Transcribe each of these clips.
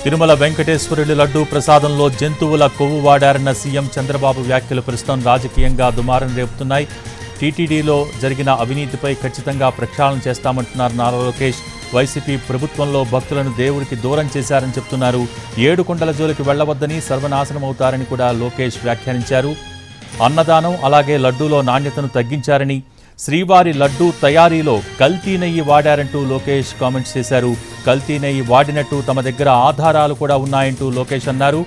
తిరుమల వెంకటేశ్వరుడి లడ్డూ ప్రసాదంలో జంతువుల కొవ్వు వాడారన్న సీఎం చంద్రబాబు వ్యాఖ్యలు ప్రస్తుతం రాజకీయంగా దుమారం రేపుతున్నాయి. టీటీడీలో జరిగిన అవినీతిపై ఖచ్చితంగా ప్రక్షాళన చేస్తామంటున్నారు నారా లోకేష్. వైసీపీ ప్రభుత్వంలో భక్తులను దేవుడికి దూరం చేశారని చెప్తున్నారు. 7 కొండల జోలికి వెళ్లవద్దని, సర్వనాశనమవుతారని కూడా లోకేష్ వ్యాఖ్యానించారు. అన్నదానం అలాగే లడ్డూలో నాణ్యతను తగ్గించారని, శ్రీవారి లడ్డూ తయారీలో కల్తీ నెయ్యి వాడారంటూ లోకేష్ కామెంట్స్ చేశారు. కల్తీ నెయ్యి వాడినట్టు తమ దగ్గర ఆధారాలు కూడా ఉన్నాయంటూ లోకేష్ అన్నారు.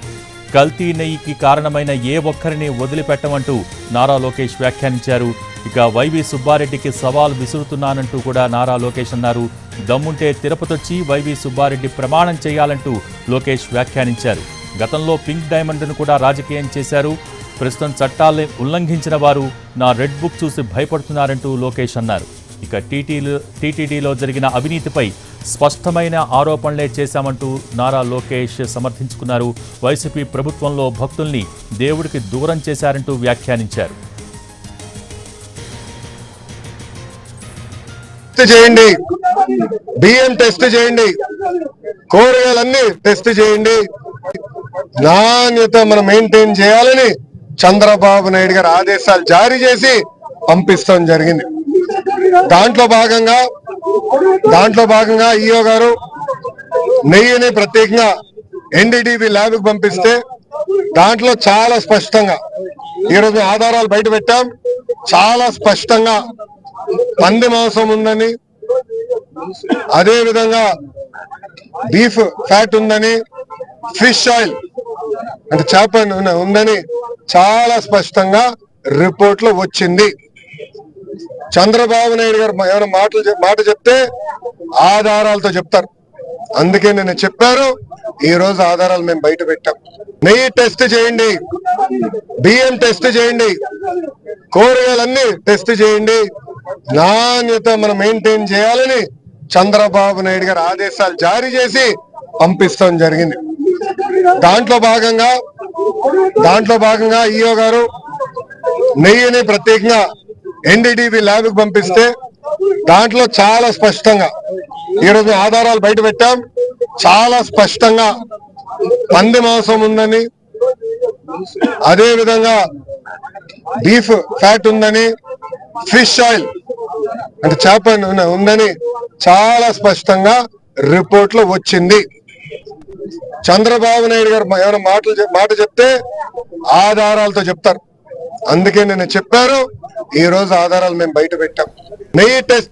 కల్తీ నెయ్యికి కారణమైన ఏ ఒక్కరిని వదిలిపెట్టమంటూ నారా లోకేష్ వ్యాఖ్యానించారు. ఇక వైవి సుబ్బారెడ్డికి సవాల్ విసురుతున్నానంటూ కూడా నారా లోకేష్ అన్నారు. దమ్ముంటే తిరుపతొచ్చి వైవి సుబ్బారెడ్డి ప్రమాణం చేయాలంటూ లోకేష్ వ్యాఖ్యానించారు. గతంలో పింక్ డైమండ్ను కూడా రాజకీయం చేశారు. ప్రస్తుతం చట్టాల్ని ఉల్లంఘించిన వారు నా రెడ్ బుక్ చూసి భయపడుతున్నారంటూ లోకేష్ అన్నారు. ఇక టీటీడీలో జరిగిన అవినీతిపై స్పష్టమైన ఆరోపణలే చేశామంటూ నారా లోకేష్ సమర్థించుకున్నారు. వైసీపీ ప్రభుత్వంలో భక్తుల్ని దేవుడికి దూరం చేశారంటూ వ్యాఖ్యానించారు. చేయండి, బియ్యం టెస్ట్ చేయండి, కూరగాయలన్నీ టెస్ట్ చేయండి, నాణ్యత మనం మెయింటైన్ చేయాలని చంద్రబాబు నాయుడు గారు ఆదేశాలు జారీ చేసి పంపిస్తాం జరిగింది. దాంట్లో భాగంగా ఈఓ గారు నెయ్యిని ప్రత్యేకంగా ఎన్డీటీవీ ల్యాబ్కి పంపిస్తే దాంట్లో చాలా స్పష్టంగా ఈరోజు ఆధారాలు బయట పెట్టాం. చాలా స్పష్టంగా పంది మాంసం ఉందని, అదే విధంగా బీఫ్ ఫ్యాట్ ఉందని, ఫిష్ ఆయిల్ అంటే చేప ఉందని చాలా స్పష్టంగా రిపోర్ట్ లో వచ్చింది. చంద్రబాబు నాయుడు గారు ఏమైనా మాట చెప్తే ఆధారాలతో చెప్తారు. అందుకే నేను చెప్పారు, ఈ రోజు ఆధారాలు మేము బయట పెట్టాం. నెయ్యి టెస్ట్ చేయండి, బియ్యం టెస్ట్ చేయండి, కూరగాయలన్నీ టెస్ట్ చేయండి, నాణ్యత మనం మెయింటైన్ చేయాలని చంద్రబాబు నాయుడు గారు ఆదేశాలు జారీ చేసి పంపిస్తాం జరిగింది. దాంట్లో భాగంగా ఈఓ గారు నెయ్యిని ప్రత్యేకంగా ఎన్డీటీవీ ల్యాబ్కి పంపిస్తే దాంట్లో చాలా స్పష్టంగా ఈరోజు ఆధారాలు బయట పెట్టాం. చాలా స్పష్టంగా పంది మాంసం ఉందని, అదే విధంగా బీఫ్ ఫ్యాట్ ఉందని, ఫిష్ ఆయిల్ అంటే చేప ఉందని చాలా స్పష్టంగా రిపోర్ట్ లో వచ్చింది. చంద్రబాబు నాయుడు గారు ఏమైనా మాట చెప్తే ఆధారాలతో చెప్తారు. అందుకే నేను చెప్పారు, ఈ రోజు ఆధారాలు మేము బయట పెట్టాం. నెయ్యి టెస్ట్